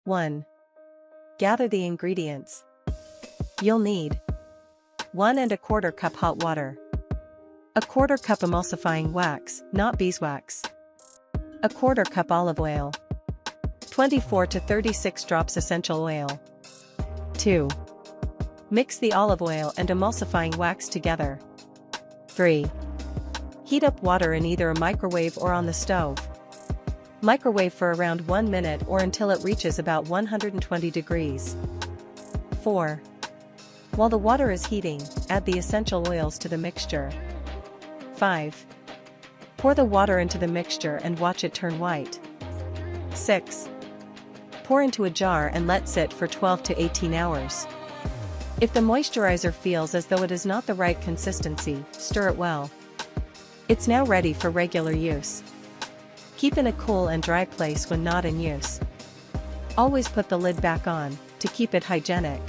1. Gather the ingredients. You'll need 1¼ cup hot water, 1/4 cup emulsifying wax, not beeswax, 1/4 cup olive oil, 24 to 36 drops essential oil. 2. Mix the olive oil and emulsifying wax together. 3. Heat up water in either a microwave or on the stove. Microwave for around 1 minute or until it reaches about 120 degrees. 4. While the water is heating, add the essential oils to the mixture. 5. Pour the water into the mixture and watch it turn white. 6. Pour into a jar and let sit for 12 to 18 hours. If the moisturizer feels as though it is not the right consistency, stir it well. It's now ready for regular use. Keep in a cool and dry place when not in use. Always put the lid back on, to keep it hygienic.